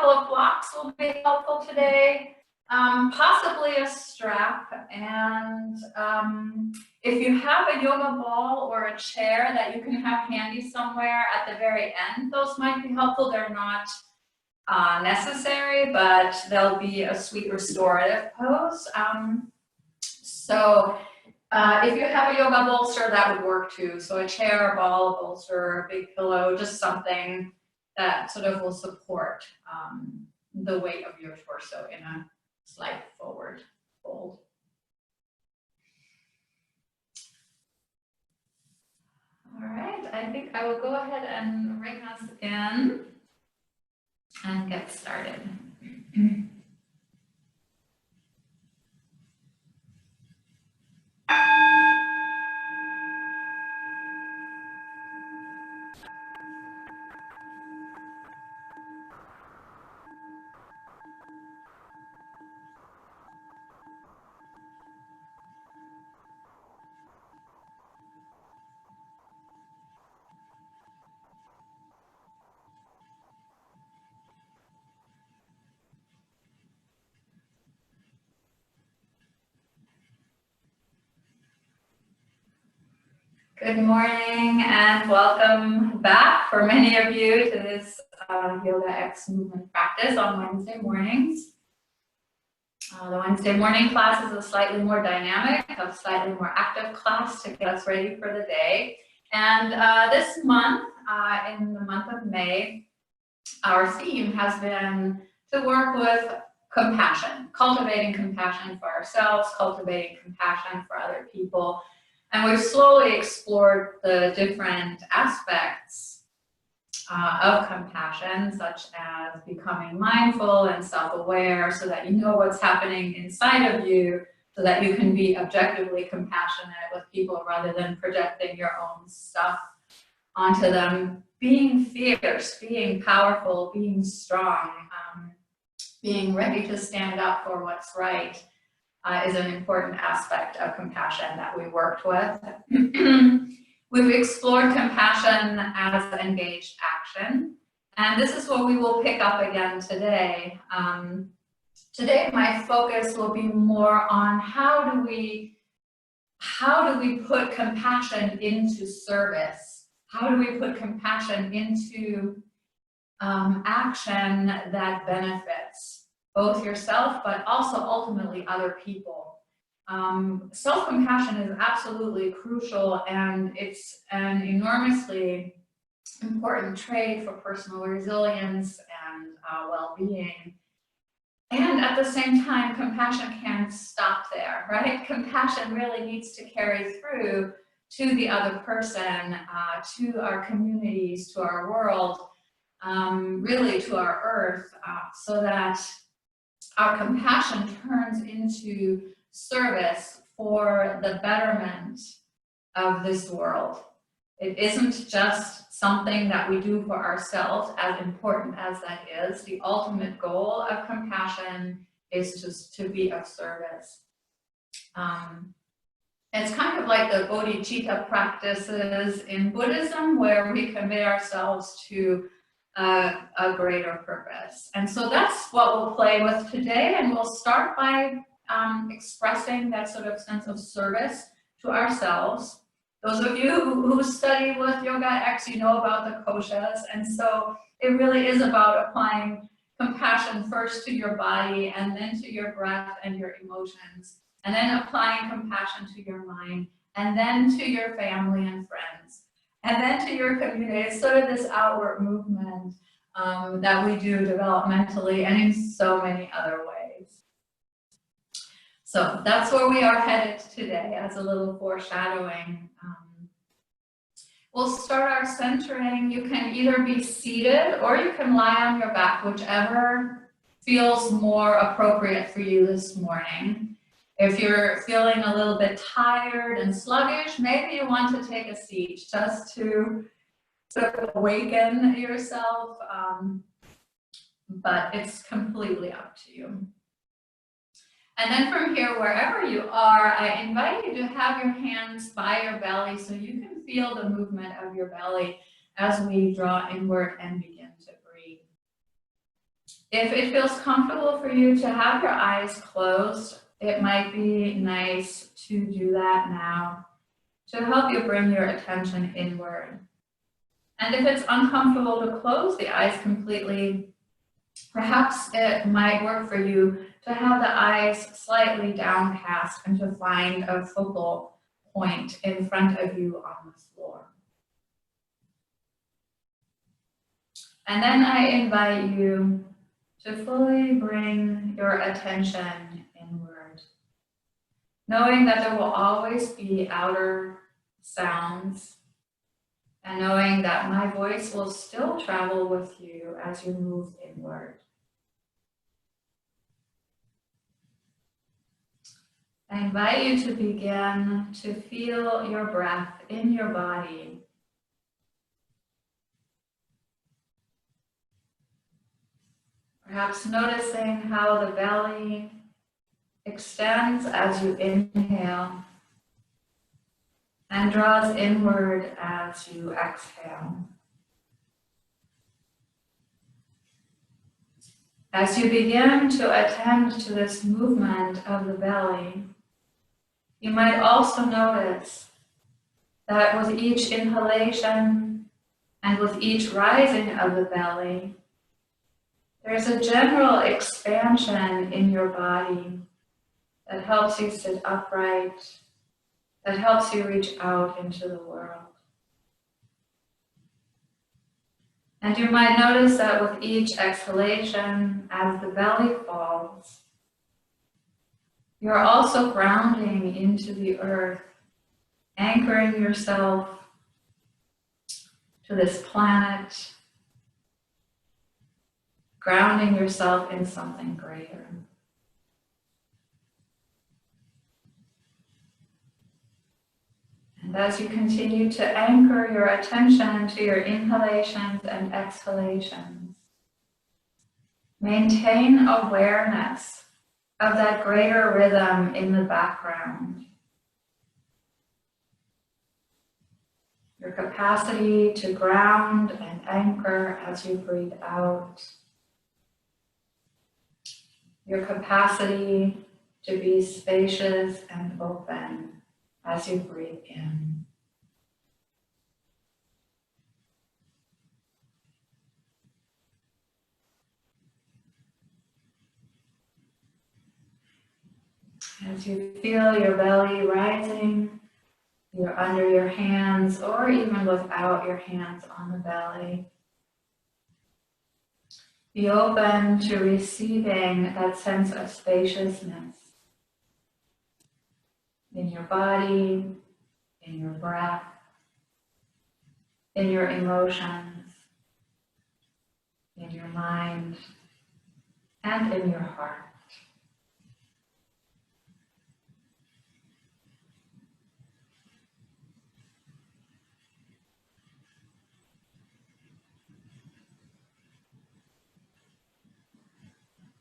couple of blocks will be helpful today, possibly a strap. And if you have a yoga ball or a chair that you can have handy somewhere at the very end, those might be helpful. They're not necessary, but they'll be a sweet restorative pose. If you have a yoga bolster, that would work too. So a chair, a ball, a bolster, a big pillow, just something that sort of will support the weight of your torso in a slight forward fold. All right, I think I will go ahead and bring us in and get started. Good morning and welcome back for many of you to this Yoga X movement practice on Wednesday mornings. The Wednesday morning class is a slightly more dynamic, a slightly more active class to get us ready for the day. And this month, in the month of May, our theme has been to work with compassion, cultivating compassion for ourselves, cultivating compassion for other people. And we've slowly explored the different aspects of compassion, such as becoming mindful and self-aware so that you know what's happening inside of you, so that you can be objectively compassionate with people rather than projecting your own stuff onto them. Being fierce, being powerful, being strong, being ready to stand up for what's right. Is an important aspect of compassion that we worked with. We've explored compassion as engaged action, and this is what we will pick up again today. Today, my focus will be more on how do we put compassion into service? How do we put compassion into action that benefits both yourself, but also ultimately other people. Self-compassion is absolutely crucial, and it's an enormously important trait for personal resilience and well-being. And at the same time, compassion can't stop there, right? Compassion really needs to carry through to the other person, to our communities, to our world, really to our earth, so that our compassion turns into service for the betterment of this world. It isn't just something that we do for ourselves, as important as that is. The ultimate goal of compassion is just to be of service. It's kind of like the bodhicitta practices in Buddhism, where we commit ourselves to a greater purpose. And so that's what we'll play with today, and we'll start by expressing that sort of sense of service to ourselves. Those of you who study with Yoga X, you know about the koshas, and so it really is about applying compassion first to your body, and then to your breath and your emotions, and then applying compassion to your mind, and then to your family and friends, and then to your community. It's sort of this outward movement that we do developmentally and in so many other ways. So that's where we are headed today, as a little foreshadowing. We'll start our centering. You can either be seated or you can lie on your back, whichever feels more appropriate for you this morning. If you're feeling a little bit tired and sluggish, maybe you want to take a seat just to sort of awaken yourself, but it's completely up to you. And then from here, wherever you are, I invite you to have your hands by your belly so you can feel the movement of your belly as we draw inward and begin to breathe. If it feels comfortable for you to have your eyes closed, it might be nice to do that now to help you bring your attention inward. And if it's uncomfortable to close the eyes completely, perhaps it might work for you to have the eyes slightly downcast and to find a focal point in front of you on the floor. And then I invite you to fully bring your attention inward, knowing that there will always be outer sounds, and knowing that my voice will still travel with you as you move inward. I invite you to begin to feel your breath in your body. Perhaps noticing how the belly extends as you inhale and draws inward as you exhale. As you begin to attend to this movement of the belly, you might also notice that with each inhalation and with each rising of the belly, there's a general expansion in your body that helps you sit upright, that helps you reach out into the world. And you might notice that with each exhalation, as the belly falls, you're also grounding into the earth, anchoring yourself to this planet, grounding yourself in something greater. And as you continue to anchor your attention to your inhalations and exhalations, maintain awareness of that greater rhythm in the background. Your capacity to ground and anchor as you breathe out. Your capacity to be spacious and open as you breathe in. As you feel your belly rising, you're under your hands or even without your hands on the belly. Be open to receiving that sense of spaciousness in your body, in your breath, in your emotions, in your mind, and in your heart.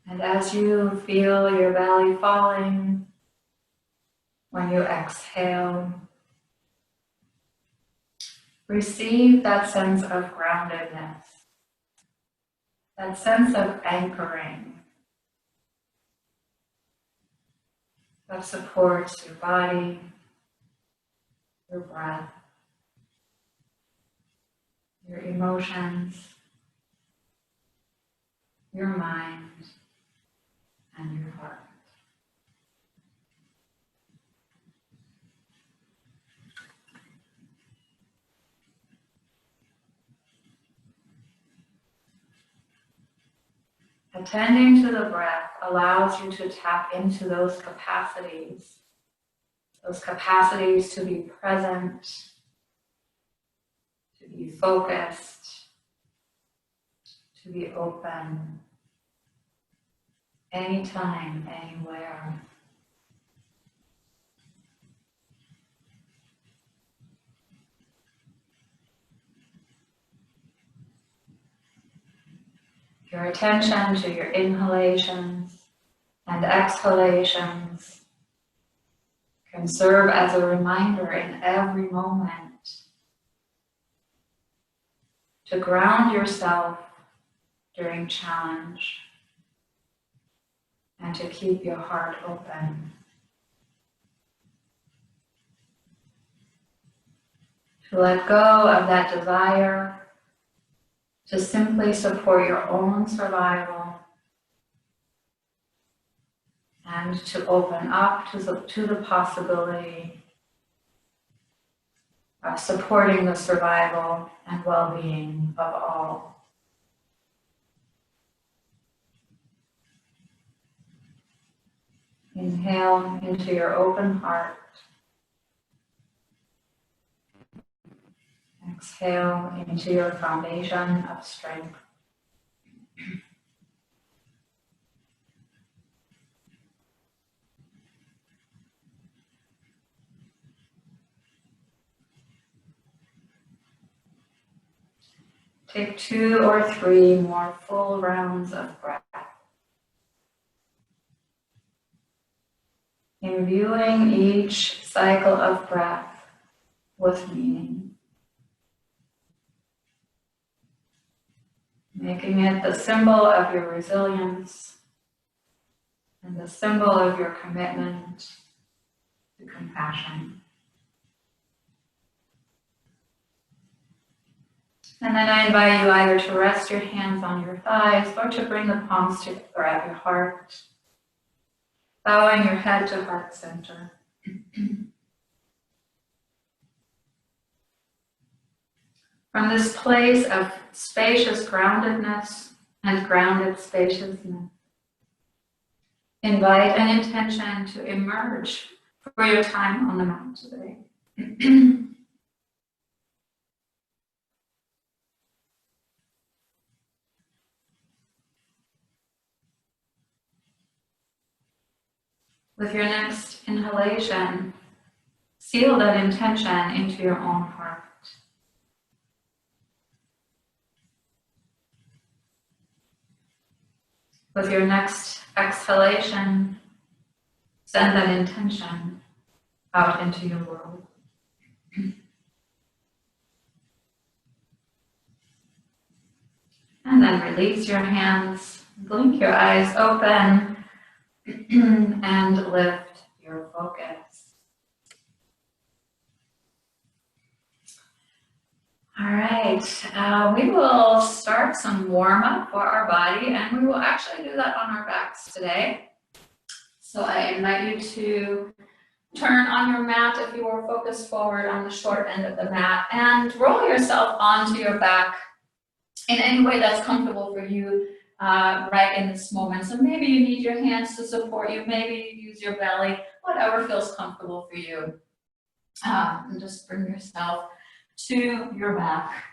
And as you feel your belly falling, when you exhale, receive that sense of groundedness, that sense of anchoring that supports your body, your breath, your emotions, your mind, and your heart. Attending to the breath allows you to tap into those capacities to be present, to be focused, to be open, anytime, anywhere. Your attention to your inhalations and exhalations can serve as a reminder in every moment to ground yourself during challenge, and to keep your heart open. To let go of that desire to simply support your own survival and to open up to the possibility of supporting the survival and well-being of all. Inhale into your open heart. Exhale into your foundation of strength. Take 2 or 3 more full rounds of breath. Imbuing each cycle of breath with meaning. Making it the symbol of your resilience and the symbol of your commitment to compassion. And then I invite you either to rest your hands on your thighs or to bring the palms together at your heart, bowing your head to heart center. From this place of spacious groundedness and grounded spaciousness, invite an intention to emerge for your time on the mat today. With your next inhalation, seal that intention into your own heart. With your next exhalation, send that intention out into your world. And then release your hands, blink your eyes open, and lift your focus. All right, we will start some warm-up for our body, and we will actually do that on our backs today. So I invite you to turn on your mat if you are focused forward on the short end of the mat, and roll yourself onto your back in any way that's comfortable for you right in this moment. So maybe you need your hands to support you, maybe you use your belly, whatever feels comfortable for you. And just bring yourself to your back.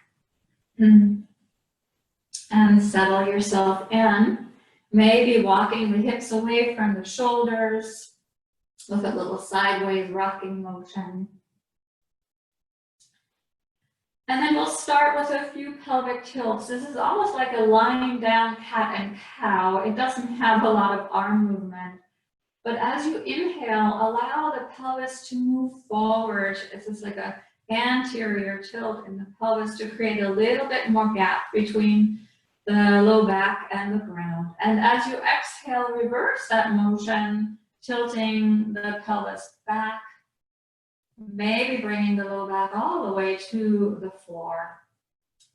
And settle yourself in. Maybe walking the hips away from the shoulders with a little sideways rocking motion. And then we'll start with a few pelvic tilts. This is almost like a lying down cat and cow. It doesn't have a lot of arm movement. But as you inhale, allow the pelvis to move forward. This is like an anterior tilt in the pelvis to create a little bit more gap between the low back and the ground. And as you exhale, reverse that motion, tilting the pelvis back, maybe bringing the low back all the way to the floor,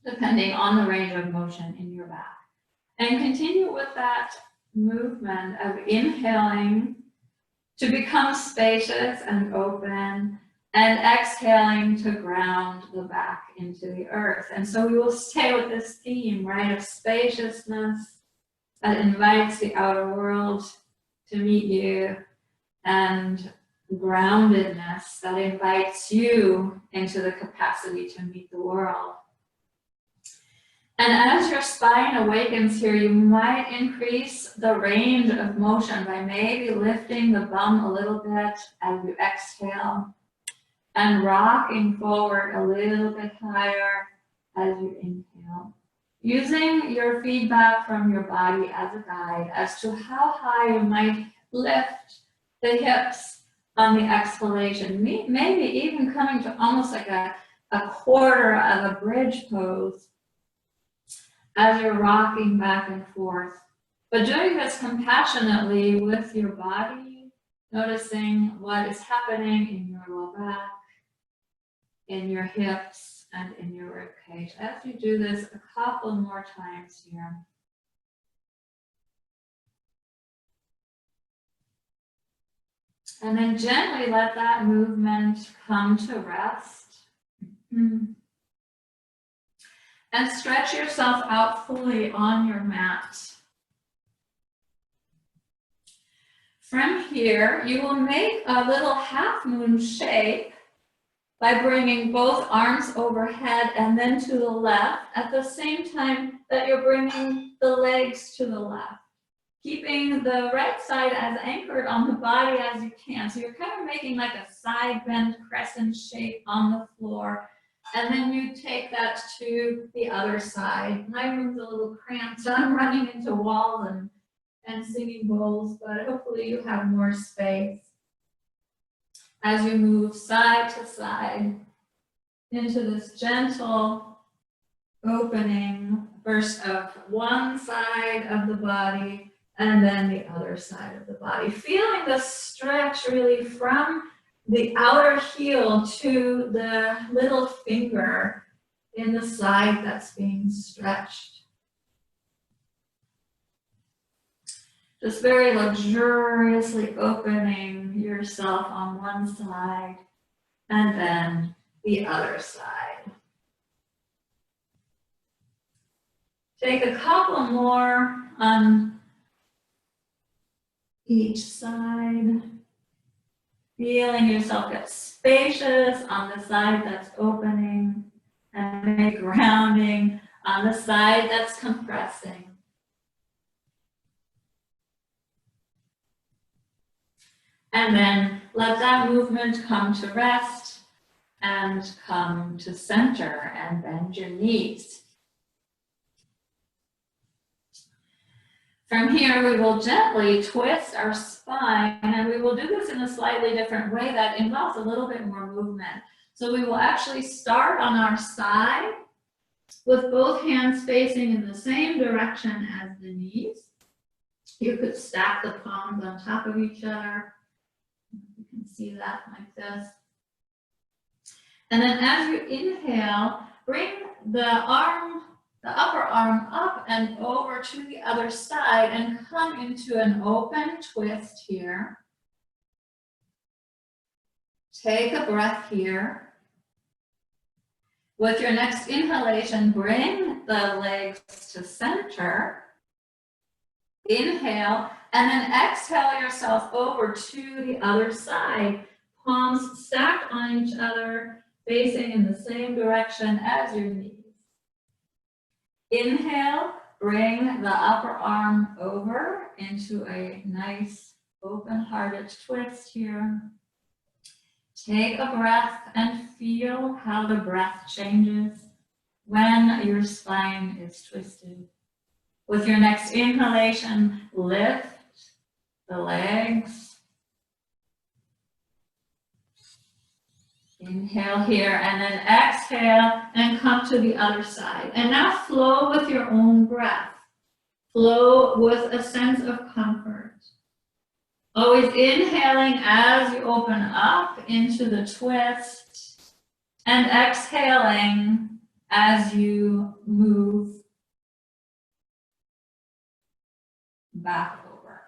depending on the range of motion in your back. And continue with that movement of inhaling to become spacious and open, and exhaling to ground the back into the earth. And so we will stay with this theme, right, of spaciousness that invites the outer world to meet you, and groundedness that invites you into the capacity to meet the world. And as your spine awakens here, you might increase the range of motion by maybe lifting the bum a little bit as you exhale and rocking forward a little bit higher as you inhale. Using your feedback from your body as a guide as to how high you might lift the hips on the exhalation, maybe even coming to almost like a quarter of a bridge pose as you're rocking back and forth But doing this compassionately with your body, noticing what is happening in your lower back, in your hips, and in your rib cage. As you do this a couple more times here. And then gently let that movement come to rest. And stretch yourself out fully on your mat. From here, you will make a little half moon shape by bringing both arms overhead and then to the left at the same time that you're bringing the legs to the left. Keeping the right side as anchored on the body as you can. So you're kind of making like a side bend crescent shape on the floor. And then you take that to the other side. My room's a little cramped, so I'm running into walls and singing bowls, but hopefully you have more space. As you move side to side into this gentle opening, first of one side of the body and then the other side of the body. Feeling the stretch really from the outer heel to the little finger in the side that's being stretched. Just very luxuriously opening yourself on one side and then the other side. Take a couple more on each side. Feeling yourself get spacious on the side that's opening and make grounding on the side that's compressing. And then let that movement come to rest and come to center and bend your knees. From here, we will gently twist our spine, and we will do this in a slightly different way that involves a little bit more movement. So we will actually start on our side with both hands facing in the same direction as the knees. You could stack the palms on top of each other. You can see that like this. And then as you inhale, bring the upper arm up and over to the other side and come into an open twist here. Take a breath here. With your next inhalation, bring the legs to center. Inhale, and then exhale yourself over to the other side. Palms stacked on each other, facing in the same direction as your knees. Inhale, bring the upper arm over into a nice open-hearted twist here. Take a breath and feel how the breath changes when your spine is twisted. With your next inhalation, lift the legs. Inhale here and then exhale and come to the other side. And now flow with your own breath. Flow with a sense of comfort. Always inhaling as you open up into the twist and exhaling as you move back over.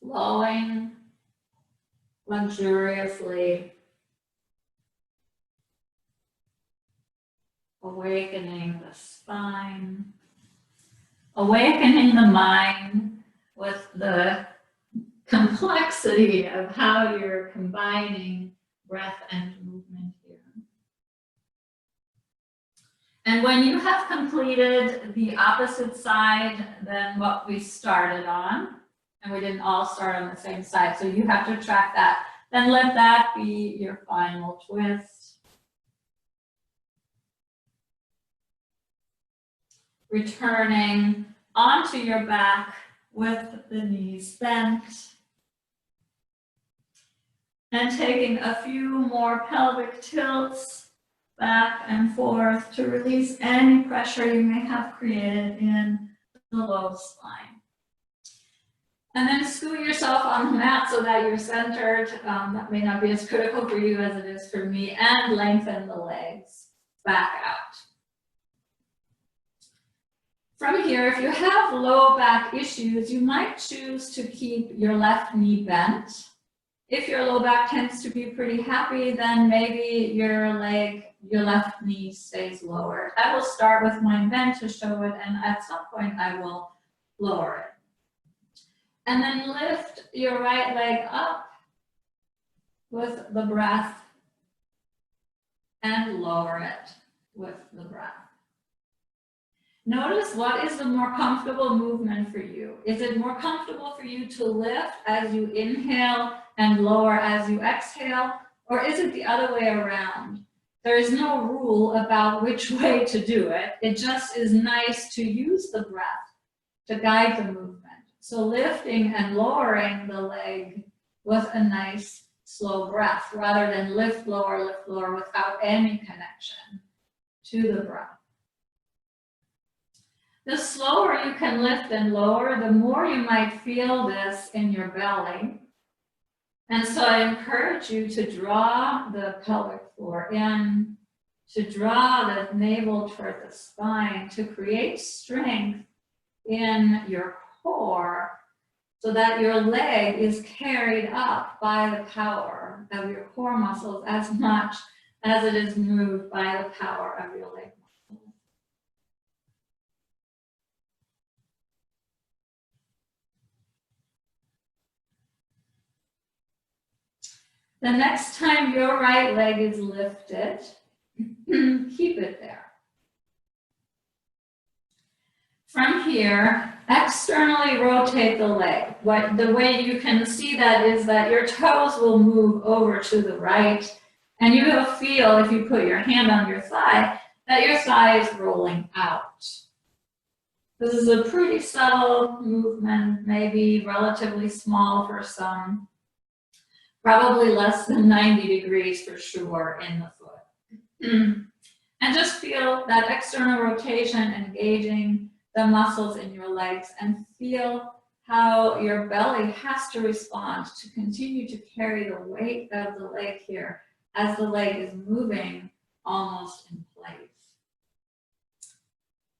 Flowing luxuriously. Awakening the spine, awakening the mind with the complexity of how you're combining breath and movement here. And when you have completed the opposite side than what we started on, and we didn't all start on the same side, so you have to track that, then let that be your final twist. Returning onto your back with the knees bent. And taking a few more pelvic tilts back and forth to release any pressure you may have created in the low spine. And then scoot yourself on the mat so that you're centered. That may not be as critical for you as it is for me. And lengthen the legs back out. From here, if you have low back issues, you might choose to keep your left knee bent. If your low back tends to be pretty happy, then maybe your left knee stays lower. I will start with mine bent to show it, and at some point I will lower it. And then lift your right leg up with the breath and lower it with the breath. Notice what is the more comfortable movement for you. Is it more comfortable for you to lift as you inhale and lower as you exhale, or is it the other way around? There is no rule about which way to do it. It just is nice to use the breath to guide the movement. So lifting and lowering the leg with a nice slow breath rather than lift, lower without any connection to the breath. The slower you can lift and lower, the more you might feel this in your belly. And so I encourage you to draw the pelvic floor in, to draw the navel toward the spine, to create strength in your core so that your leg is carried up by the power of your core muscles as much as it is moved by the power of your leg muscles. The next time your right leg is lifted, keep it there. From here, externally rotate the leg. The way you can see that is that your toes will move over to the right, and you will feel, if you put your hand on your thigh, that your thigh is rolling out. This is a pretty subtle movement, maybe relatively small for some. Probably less than 90 degrees for sure in the foot. And just feel that external rotation engaging the muscles in your legs, and feel how your belly has to respond to continue to carry the weight of the leg here as the leg is moving almost in place.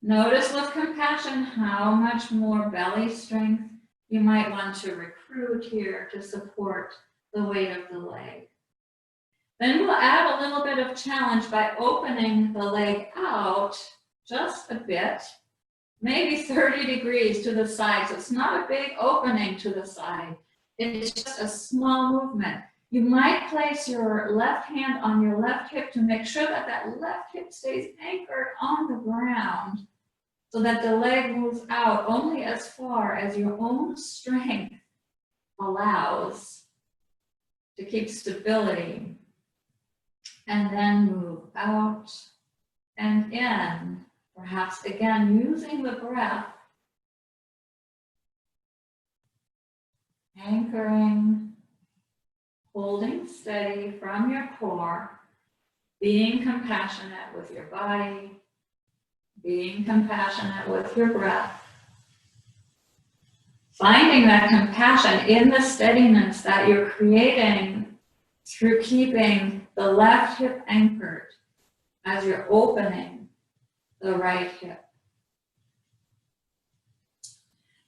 Notice with compassion how much more belly strength you might want to recruit here to support the weight of the leg. Then we'll add a little bit of challenge by opening the leg out just a bit, maybe 30 degrees to the side. So it's not a big opening to the side. It's just a small movement. You might place your left hand on your left hip to make sure that that left hip stays anchored on the ground so that the leg moves out only as far as your own strength allows to keep stability, and then move out and in, perhaps again using the breath, anchoring, holding steady from your core, being compassionate with your body, being compassionate with your breath. Finding that compassion in the steadiness that you're creating through keeping the left hip anchored as you're opening the right hip.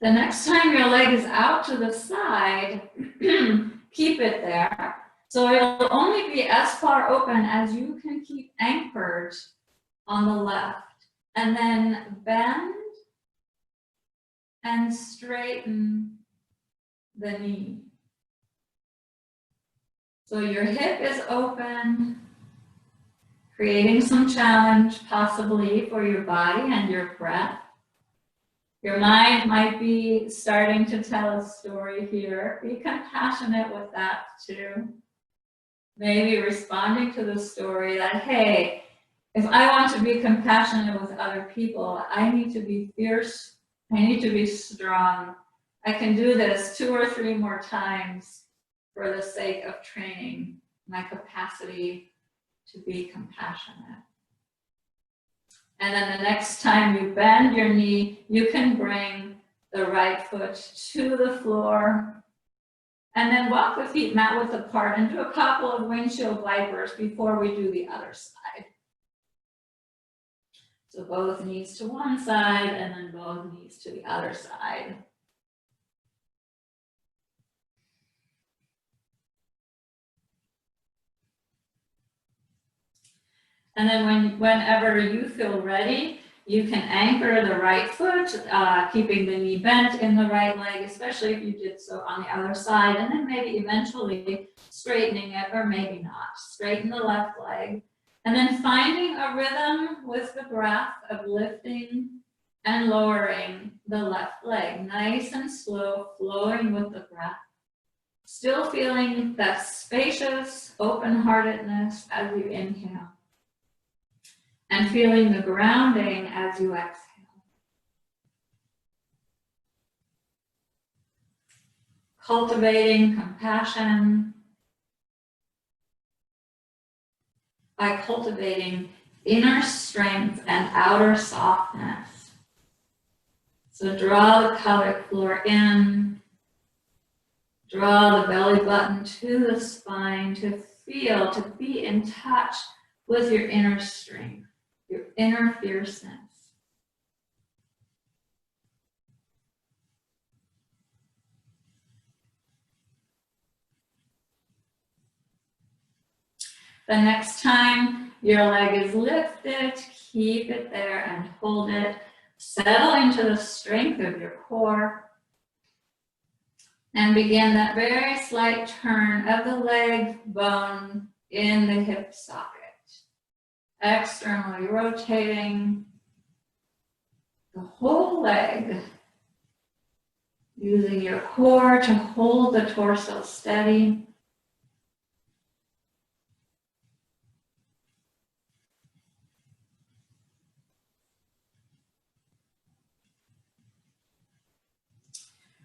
The next time your leg is out to the side, keep it there. So it'll only be as far open as you can keep anchored on the left. And then bend and straighten the knee. So your hip is open, creating some challenge possibly for your body and your breath. Your mind might be starting to tell a story here. Be compassionate with that too. Maybe responding to the story that, hey, if I want to be compassionate with other people, I need to be fierce. I need to be strong. I can do this 2 or 3 more times for the sake of training my capacity to be compassionate. And then the next time you bend your knee, you can bring the right foot to the floor. And then walk the feet mat width apart and do a couple of windshield wipers before we do the other side. So both knees to one side and then both knees to the other side. And then whenever you feel ready, you can anchor the right foot, keeping the knee bent in the right leg, especially if you did so on the other side, and then maybe eventually straightening it, or maybe not. Straighten the left leg, and then finding a rhythm with the breath of lifting and lowering the left leg, nice and slow, flowing with the breath. Still feeling that spacious open-heartedness as you inhale. And feeling the grounding as you exhale. Cultivating compassion by cultivating inner strength and outer softness. So draw the pelvic floor in, draw the belly button to the spine to feel, to be in touch with your inner strength. Your inner fierceness. The next time your leg is lifted, keep it there and hold it. Settle into the strength of your core. And begin that very slight turn of the leg bone in the hip socket. Externally rotating the whole leg, using your core to hold the torso steady.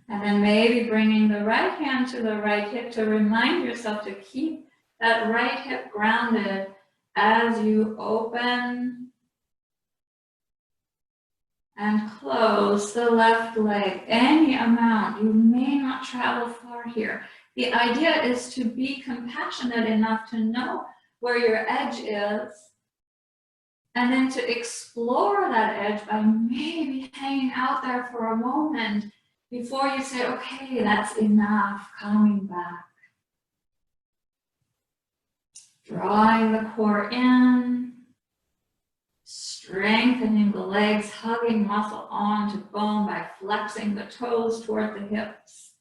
And then maybe bringing the right hand to the right hip to remind yourself to keep that right hip grounded as you open and close the left leg any amount. You may not travel far here. The idea is to be compassionate enough to know where your edge is, and then to explore that edge by maybe hanging out there for a moment before you say, okay, that's enough, coming back. Drawing the core in, strengthening the legs, hugging muscle onto bone by flexing the toes toward the hips,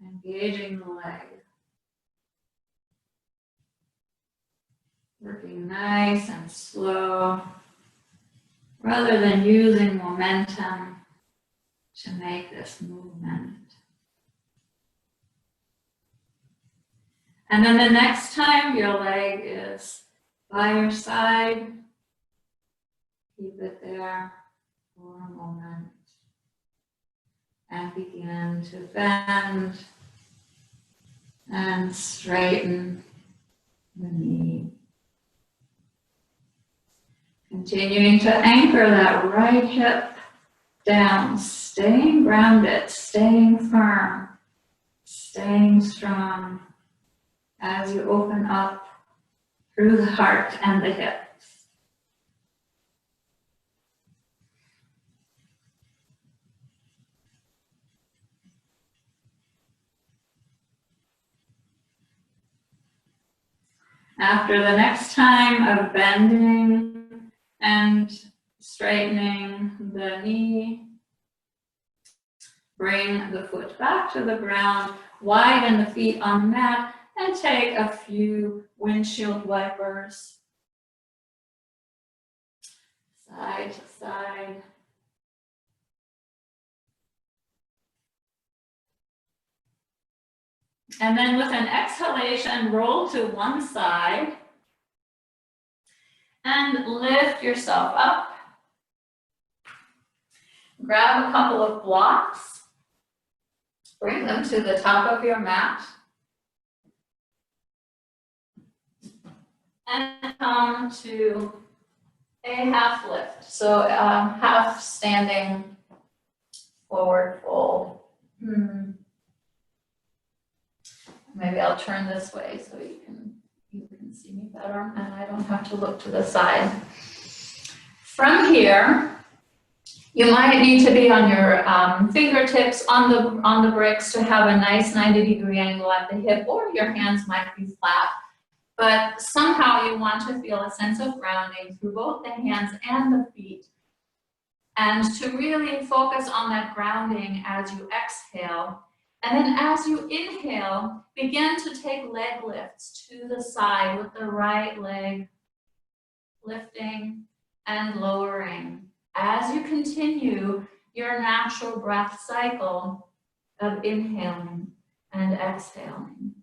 engaging the leg. Working nice and slow, rather than using momentum to make this movement. And then the next time your leg is by your side, keep it there for a moment and begin to bend and straighten the knee. Continuing to anchor that right hip down, staying grounded, staying firm, staying strong as you open up through the heart and the hips. After the next time of bending and straightening the knee, bring the foot back to the ground, widen the feet on the mat, and take a few windshield wipers, side to side. And then with an exhalation, roll to one side and lift yourself up. Grab a couple of blocks, bring them to the top of your mat, and come to a half lift. So half standing forward fold. Maybe I'll turn this way so you can see me better and I don't have to look to the side. From here, you might need to be on your fingertips on the bricks to have a nice 90-degree angle at the hip, or your hands might be flat. But somehow you want to feel a sense of grounding through both the hands and the feet. And to really focus on that grounding as you exhale. And then as you inhale, begin to take leg lifts to the side with the right leg lifting and lowering as you continue your natural breath cycle of inhaling and exhaling.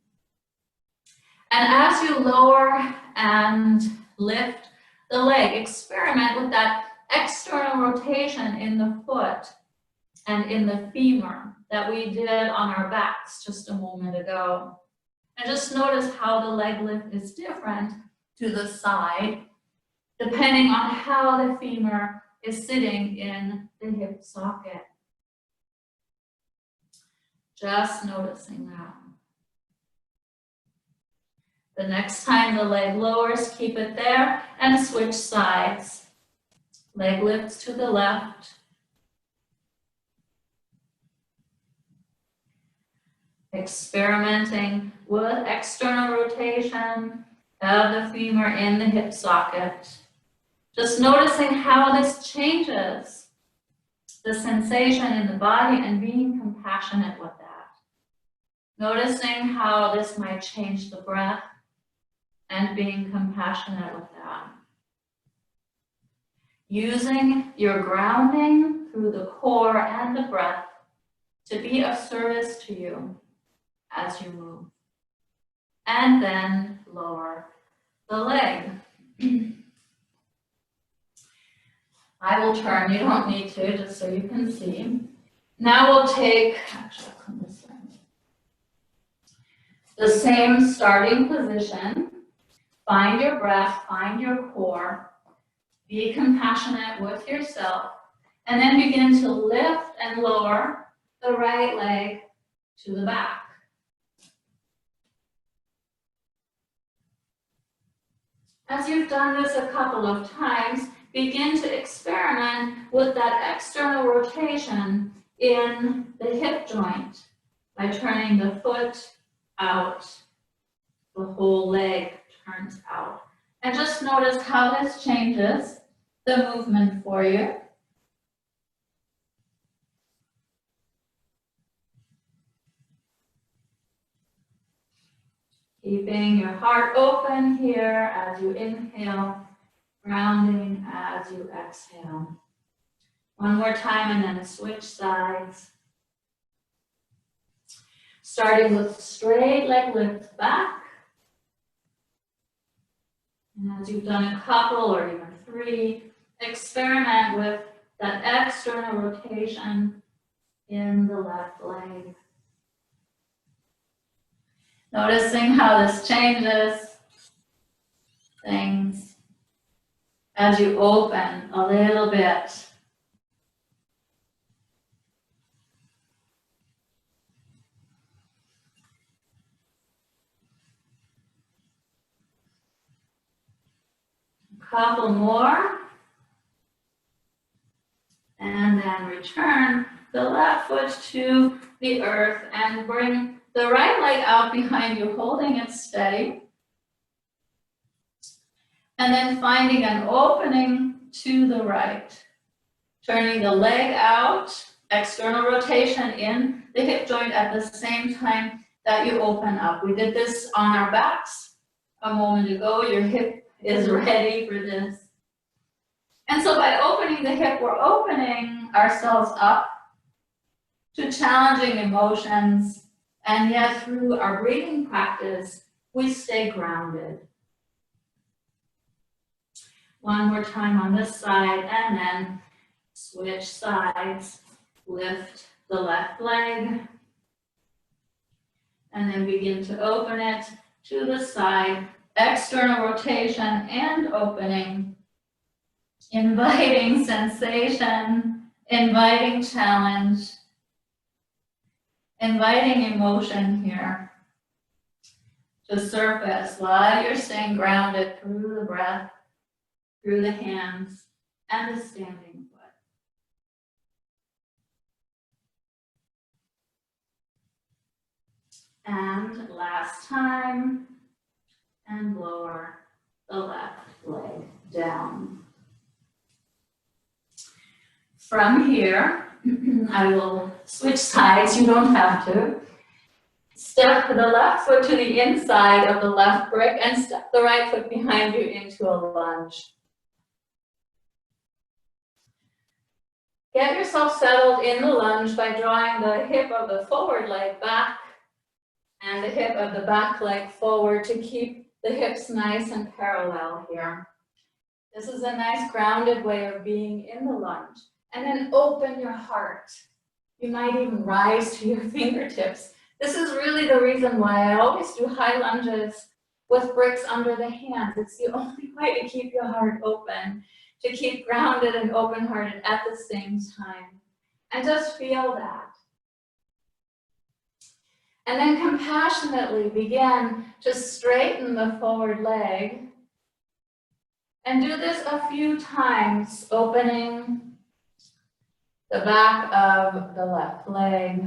And as you lower and lift the leg, experiment with that external rotation in the foot and in the femur that we did on our backs just a moment ago. And just notice how the leg lift is different to the side, depending on how the femur is sitting in the hip socket. Just noticing that. The next time the leg lowers, keep it there and switch sides. Leg lifts to the left. Experimenting with external rotation of the femur in the hip socket. Just noticing how this changes the sensation in the body and being compassionate with that. Noticing how this might change the breath and being compassionate with that. Using your grounding through the core and the breath to be of service to you as you move. And then lower the leg. I will turn, you don't need to, just so you can see. Now we'll take, actually I'll come this way. The same starting position. Find your breath, find your core. Be compassionate with yourself. And then begin to lift and lower the right leg to the back. As you've done this a couple of times, begin to experiment with that external rotation in the hip joint by turning the foot out. The whole leg turns out. And just notice how this changes the movement for you. Keeping your heart open here as you inhale, grounding as you exhale. One more time and then switch sides. Starting with straight leg lift back. And as you've done a couple or even 3, experiment with that external rotation in the left leg. Noticing how this changes things as you open a little bit. A couple more. And then return the left foot to the earth and bring the right leg out behind you, holding it steady. And then finding an opening to the right. Turning the leg out, external rotation in the hip joint at the same time that you open up. We did this on our backs a moment ago. Your hip is ready for this. And so by opening the hip, we're opening ourselves up to challenging emotions. And yet through our breathing practice, we stay grounded. One more time on this side, and then switch sides. Lift the left leg. And then begin to open it to the side. External rotation and opening. Inviting sensation, inviting challenge, inviting emotion here to surface while you're staying grounded through the breath, through the hands, and the standing foot. And last time, and lower the left leg down. From here, I will switch sides, you don't have to. Step the left foot to the inside of the left brick and step the right foot behind you into a lunge. Get yourself settled in the lunge by drawing the hip of the forward leg back and the hip of the back leg forward to keep the hips nice and parallel here. This is a nice grounded way of being in the lunge. And then open your heart. You might even rise to your fingertips. This is really the reason why I always do high lunges with bricks under the hands. It's the only way to keep your heart open, to keep grounded and open-hearted at the same time. And just feel that. And then compassionately begin to straighten the forward leg. And do this a few times, opening the back of the left leg.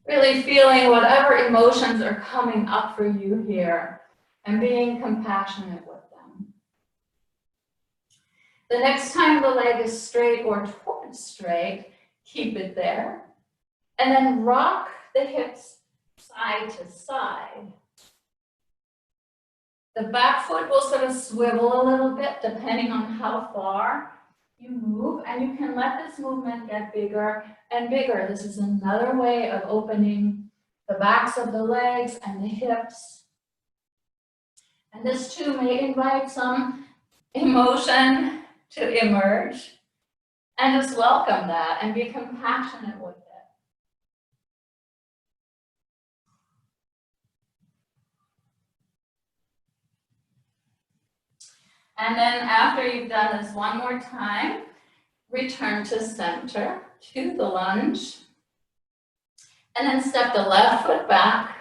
Really feeling whatever emotions are coming up for you here and being compassionate with them. The next time the leg is straight or towards straight, keep it there. And then rock the hips side to side. The back foot will sort of swivel a little bit depending on how far you move, and you can let this movement get bigger and bigger. This is another way of opening the backs of the legs and the hips. And this too may invite some emotion to emerge, and just welcome that and be compassionate with it. And then after you've done this one more time, return to center, to the lunge. And then step the left foot back.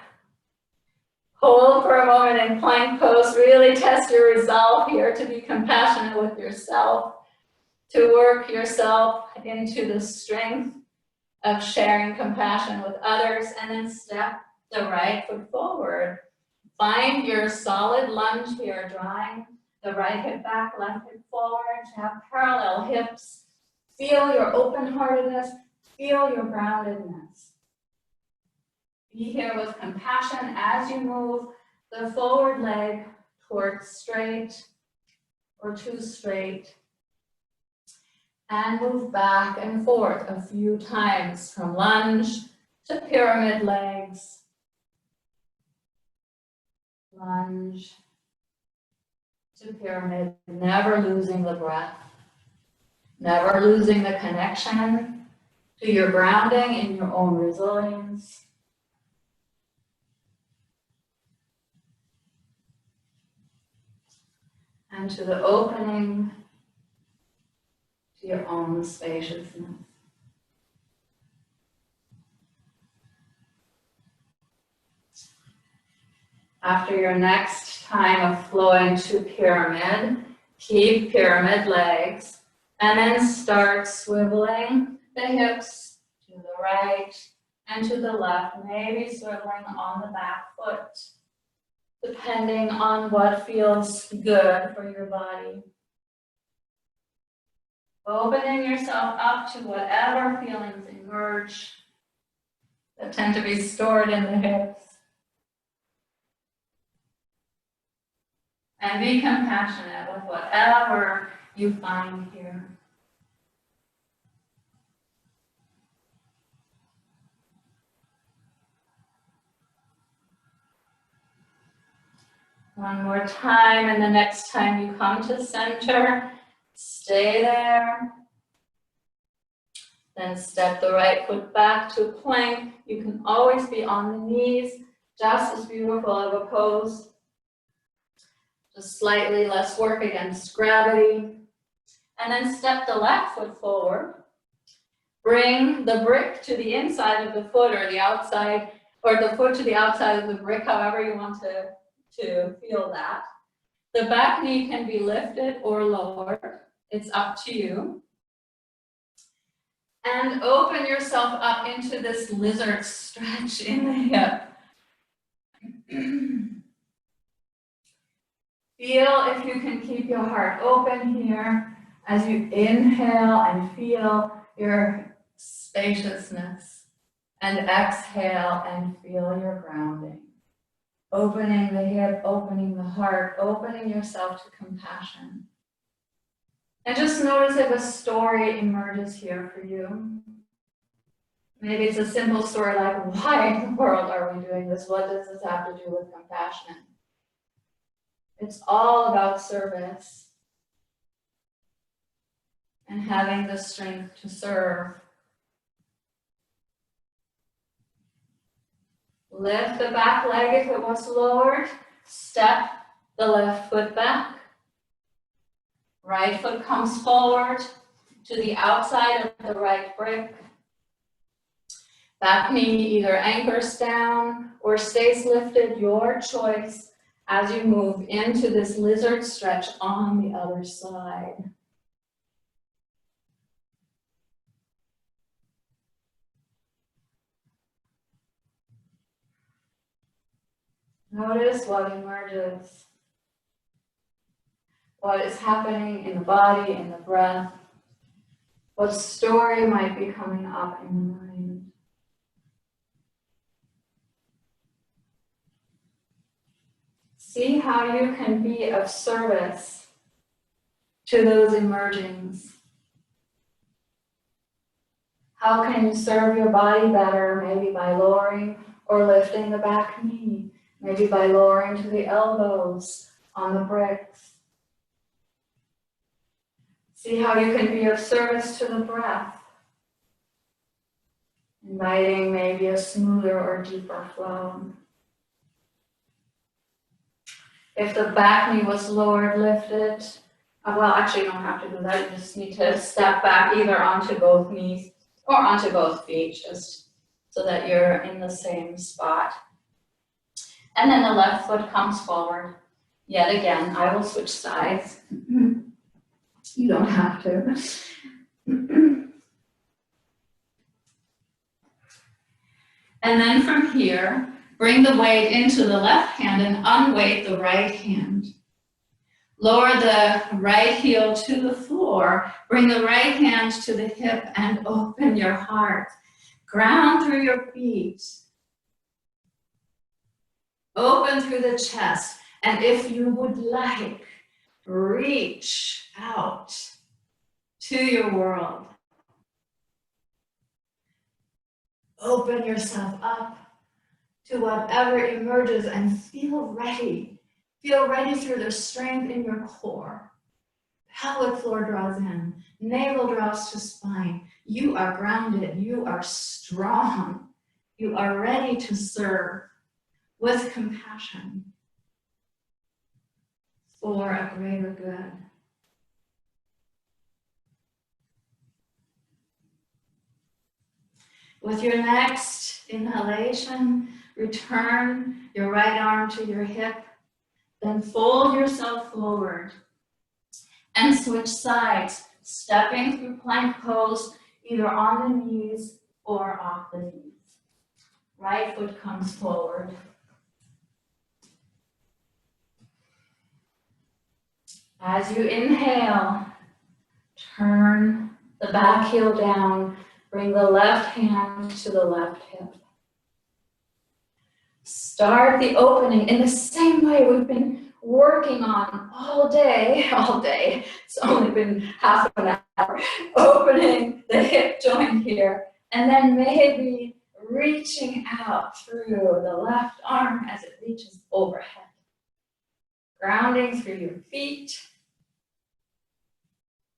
Hold for a moment in plank pose. Really test your resolve here to be compassionate with yourself, to work yourself into the strength of sharing compassion with others. And then step the right foot forward. Find your solid lunge here, drawing the right hip back, left hip forward, to have parallel hips. Feel your open-heartedness, feel your groundedness. Be here with compassion as you move the forward leg towards straight or too straight. And move back and forth a few times from lunge to pyramid legs. Lunge to pyramid, never losing the breath, never losing the connection to your grounding in your own resilience. And to the opening to your own spaciousness. After your next time of flowing to pyramid, keep pyramid legs, and then start swiveling the hips to the right and to the left, maybe swiveling on the back foot, depending on what feels good for your body. Opening yourself up to whatever feelings emerge that tend to be stored in the hips. And be compassionate with whatever you find here. One more time, and the next time you come to center, stay there. Then step the right foot back to plank. You can always be on the knees, just as beautiful of a pose. Just slightly less work against gravity. And then step the left foot forward. Bring the brick to the inside of the foot or the outside, or the foot to the outside of the brick, however you want to feel that. The back knee can be lifted or lowered. It's up to you. And open yourself up into this lizard stretch in the hip. Feel if you can keep your heart open here as you inhale and feel your spaciousness, and exhale and feel your grounding. Opening the hip, opening the heart, opening yourself to compassion. And just notice if a story emerges here for you. Maybe it's a simple story like, why in the world are we doing this? What does this have to do with compassion? It's all about service and having the strength to serve. Lift the back leg if it was lowered. Step the left foot back. Right foot comes forward to the outside of the right brick. Back knee either anchors down or stays lifted, your choice, as you move into this lizard stretch on the other side. Notice what emerges. What is happening in the body, in the breath. What story might be coming up in the mind. See how you can be of service to those emergings. How can you serve your body better? Maybe by lowering or lifting the back knee. Maybe by lowering to the elbows on the bricks. See how you can be of service to the breath. Inviting maybe a smoother or deeper flow. If the back knee was lowered, lifted. Well, actually you don't have to do that. You just need to step back either onto both knees or onto both feet, just so that you're in the same spot. And then the left foot comes forward. Yet again, I will switch sides. You don't have to. And then from here, bring the weight into the left hand and unweight the right hand. Lower the right heel to the floor. Bring the right hand to the hip and open your heart. Ground through your feet. Open through the chest. And if you would like, reach out to your world. Open yourself up to whatever emerges and feel ready. Feel ready through the strength in your core. Pelvic floor draws in, navel draws to spine. You are grounded, you are strong. You are ready to serve with compassion for a greater good. With your next inhalation, return your right arm to your hip, then fold yourself forward and switch sides, stepping through plank pose, either on the knees or off the knees. Right foot comes forward. As you inhale, turn the back heel down, bring the left hand to the left hip. Start the opening in the same way we've been working on all day. It's only been half an hour. Opening the hip joint here, and then maybe reaching out through the left arm as it reaches overhead. Grounding through your feet.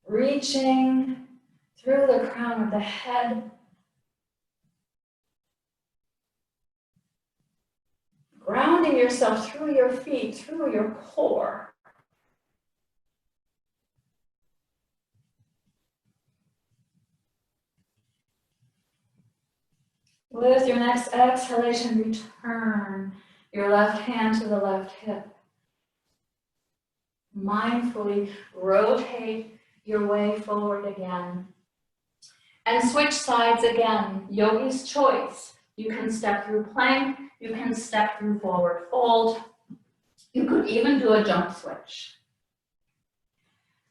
Reaching through the crown of the head. Grounding yourself through your feet, through your core. With your next exhalation, return your left hand to the left hip. Mindfully rotate your way forward again. And switch sides again. Yogi's choice. You can step through plank. You can step through forward fold. You could even do a jump switch.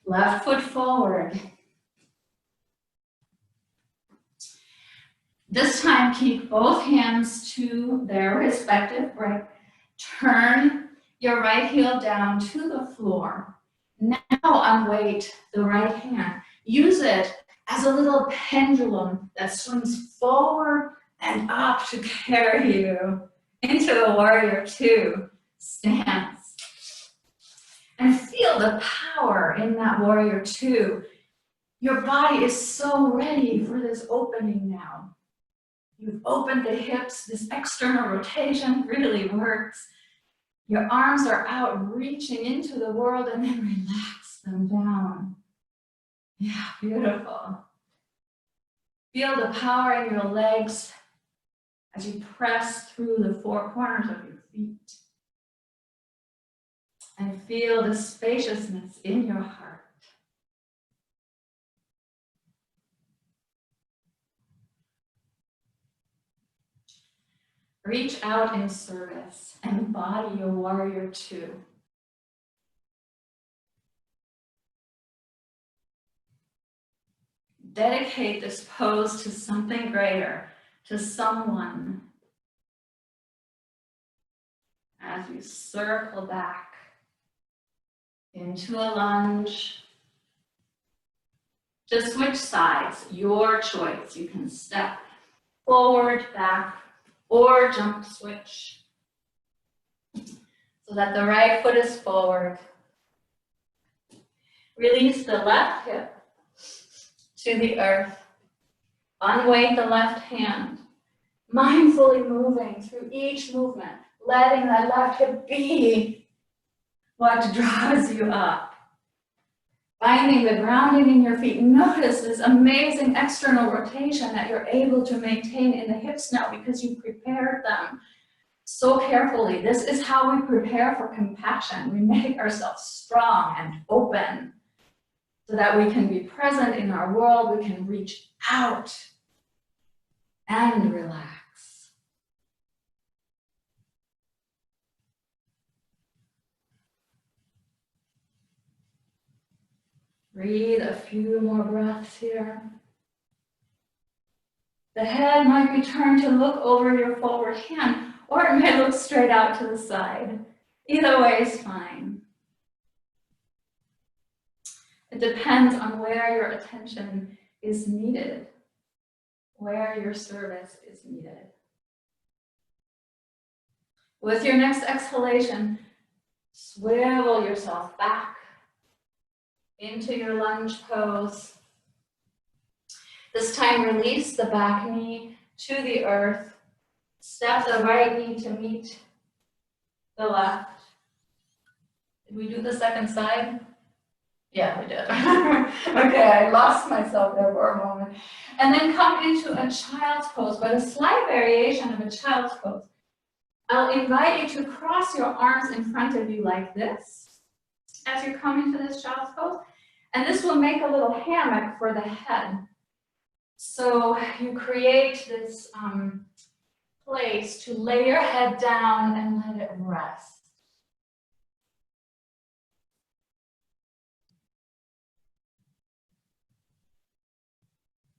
Left foot forward. This time, keep both hands to their respective break. Turn your right heel down to the floor. Now unweight the right hand. Use it as a little pendulum that swings forward and up to carry you into the warrior two stance. And feel the power in that warrior two. Your body is so ready for this opening now. You've opened the hips. This external rotation really works. Your arms are out, reaching into the world, and then relax them down. Yeah, beautiful. Feel the power in your legs as you press through the four corners of your feet. And feel the spaciousness in your heart. Reach out in service. Embody your warrior two. Dedicate this pose to something greater, to someone. As you circle back into a lunge. Just switch sides, your choice. You can step forward, back, or jump switch. So that the right foot is forward. Release the left hip to the earth. Unweight the left hand. Mindfully moving through each movement, letting that left hip be what draws you up. Finding the grounding in your feet. Notice this amazing external rotation that you're able to maintain in the hips now because you prepared them so carefully. This is how we prepare for compassion. We make ourselves strong and open so that we can be present in our world. We can reach out and relax. Breathe a few more breaths here. The head might be turned to look over your forward hand, or it may look straight out to the side. Either way is fine. It depends on where your attention is needed, where your service is needed. With your next exhalation, swivel yourself back into your lunge pose. This time, release the back knee to the earth. Step the right knee to meet the left. Did we do the second side? Yeah, we did. Okay, I lost myself there for a moment. And then come into a child's pose, but a slight variation of a child's pose. I'll invite you to cross your arms in front of you like this as you come into this child's pose. And this will make a little hammock for the head. So you create this place to lay your head down and let it rest.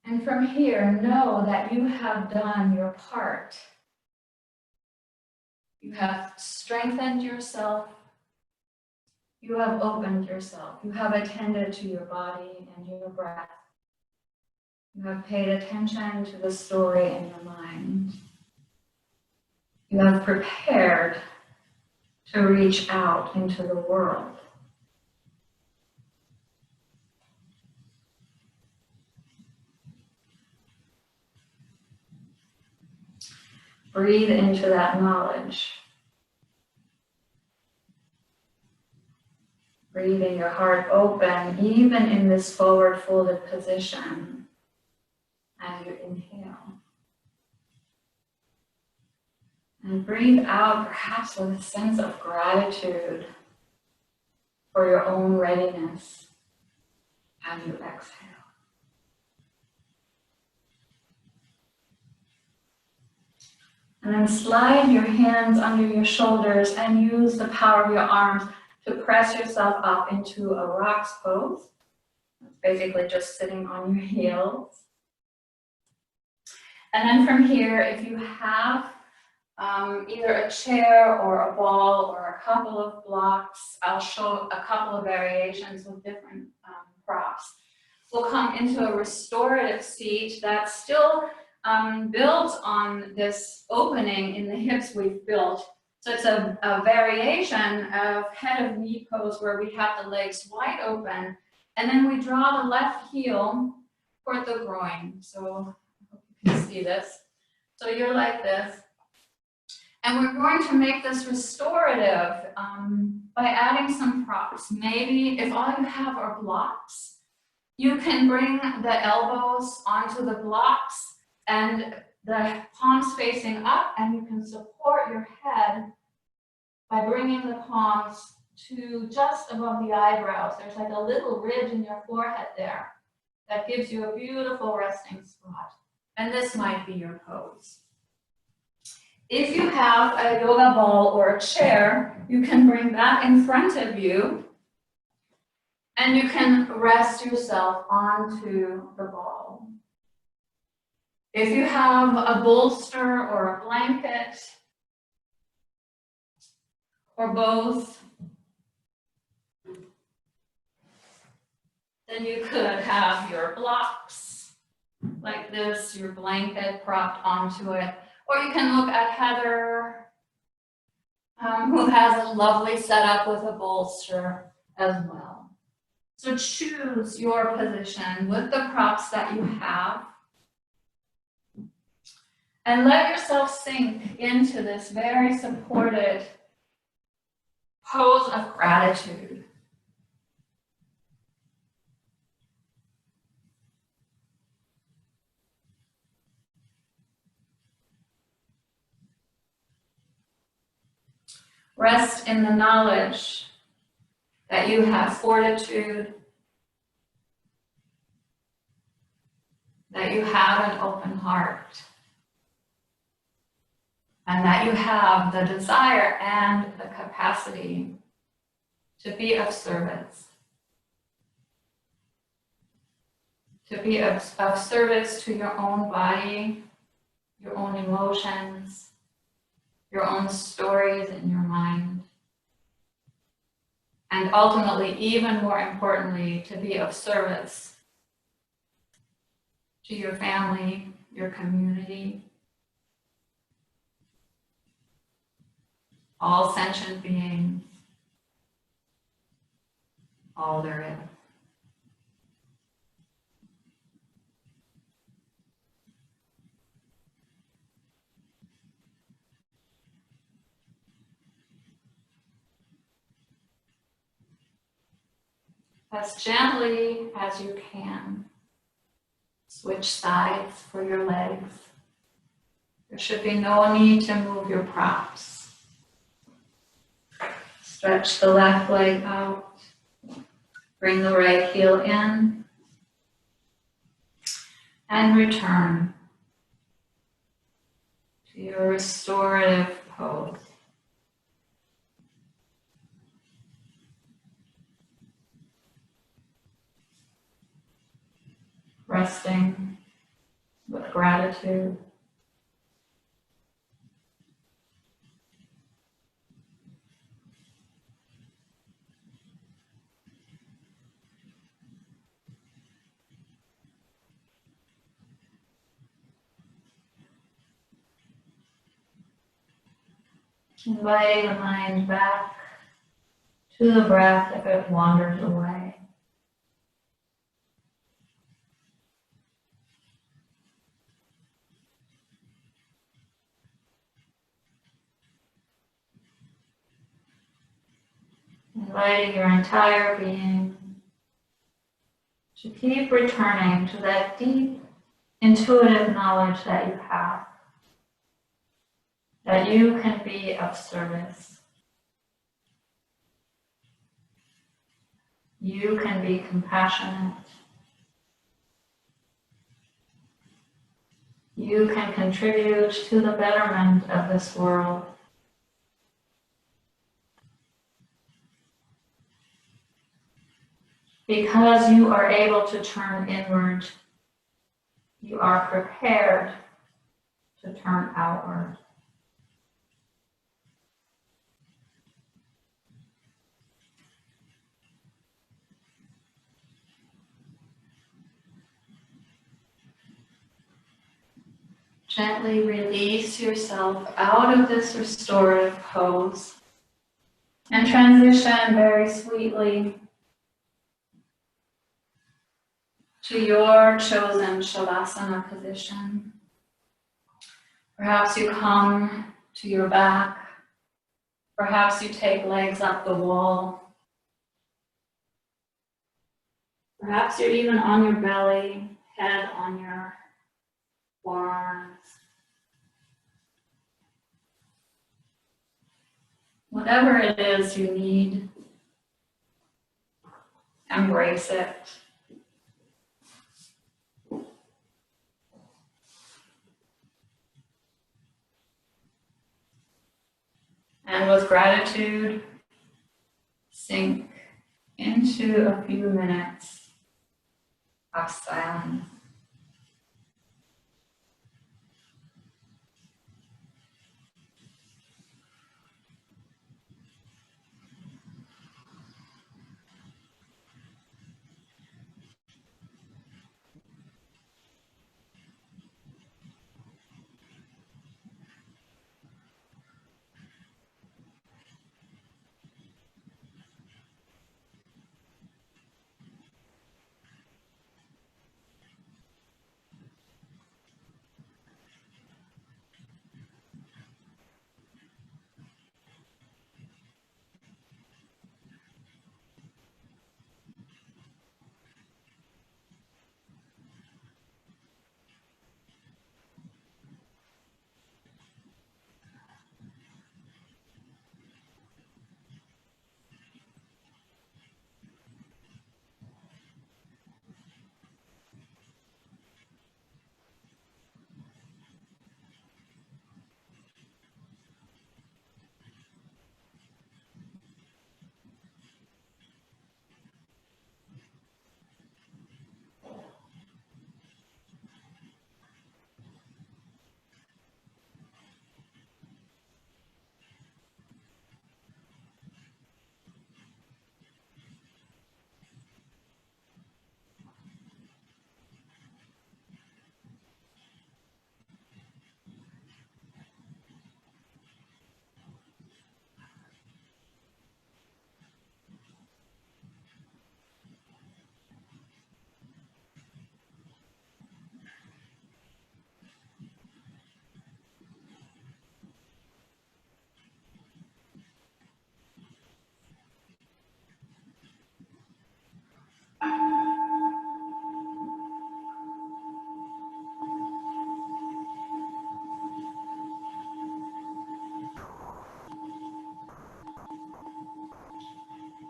And from here, know that you have done your part. You have strengthened yourself. You have opened yourself. You have attended to your body and your breath. You have paid attention to the story in your mind. You have prepared to reach out into the world. Breathe into that knowledge. Breathing your heart open, even in this forward folded position as you inhale. And breathe out perhaps with a sense of gratitude for your own readiness as you exhale. And then slide your hands under your shoulders and use the power of your arms to press yourself up into a rocks pose. It's basically just sitting on your heels. And then from here, if you have either a chair or a ball or a couple of blocks, I'll show a couple of variations with different props. We'll come into a restorative seat that's still built on this opening in the hips we've built. So it's a variation of head of knee pose where we have the legs wide open, and then we draw the left heel toward the groin. So I hope you can see this. So you're like this. And we're going to make this restorative by adding some props. Maybe if all you have are blocks, you can bring the elbows onto the blocks and the palms facing up, and you can support your head by bringing the palms to just above the eyebrows. There's like a little ridge in your forehead there that gives you a beautiful resting spot. And this might be your pose. If you have a yoga ball or a chair, you can bring that in front of you and you can rest yourself onto the ball. If you have a bolster or a blanket or both, then you could have your blocks like this, your blanket propped onto it. Or you can look at Heather, who has a lovely setup with a bolster as well. So choose your position with the props that you have. And let yourself sink into this very supported pose of gratitude. Rest in the knowledge that you have fortitude, that you have an open heart, and that you have the desire and the capacity to be of service. To be of service to your own body, your own emotions, your own stories in your mind. And ultimately, even more importantly, to be of service to your family, your community, all sentient beings, all there is. As gently as you can, switch sides for your legs. There should be no need to move your props. Stretch the left leg out. Bring the right heel in. And return to your restorative pose. Resting with gratitude. Inviting the mind back to the breath if it wanders away. Inviting your entire being to keep returning to that deep, intuitive knowledge that you have that you can be of service. You can be compassionate. You can contribute to the betterment of this world. Because you are able to turn inward, you are prepared to turn outward. Gently release yourself out of this restorative pose and transition very sweetly to your chosen Shavasana position. Perhaps you come to your back. Perhaps you take legs up the wall. Perhaps you're even on your belly, head on your forearms. Whatever it is you need, embrace it. And with gratitude, sink into a few minutes of silence.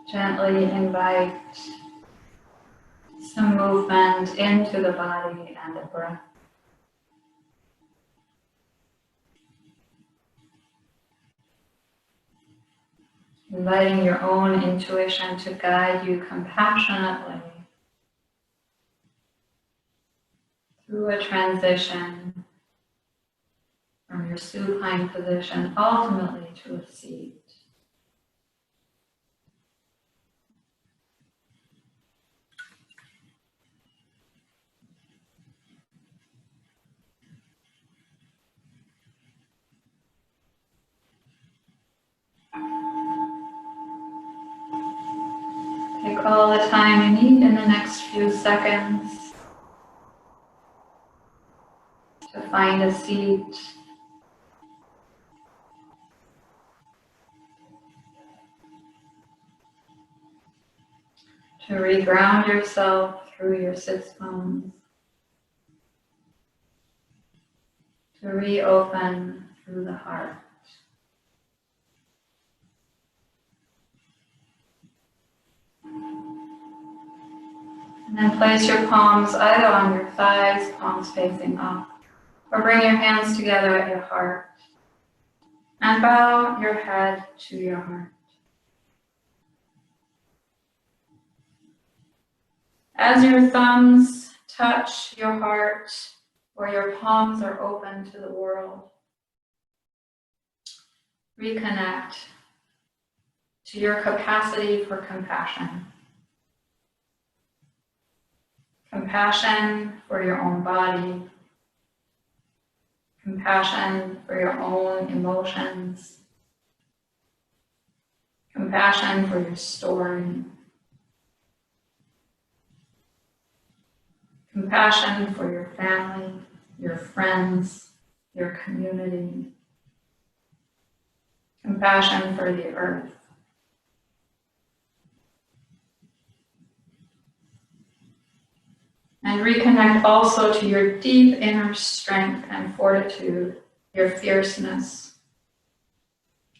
Gently invite some movement into the body and the breath. Inviting your own intuition to guide you compassionately through a transition from your supine position ultimately to a seat. Take all the time you need in the next few seconds to find a seat, to reground yourself through your sits bones, to reopen through the heart. And then place your palms either on your thighs, palms facing up, or bring your hands together at your heart. And bow your head to your heart. As your thumbs touch your heart, or your palms are open to the world, reconnect to your capacity for compassion. Compassion for your own body. Compassion for your own emotions. Compassion for your story. Compassion for your family, your friends, your community. Compassion for the earth. And reconnect also to your deep inner strength and fortitude, your fierceness,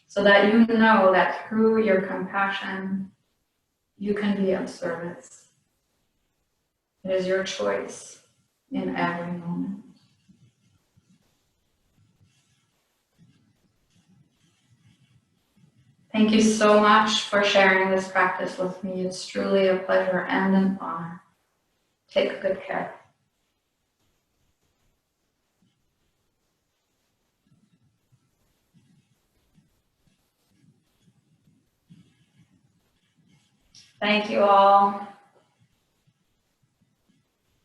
so that you know that through your compassion, you can be of service. It is your choice in every moment. Thank you so much for sharing this practice with me. It's truly a pleasure and an honor. Take good care. Thank you all.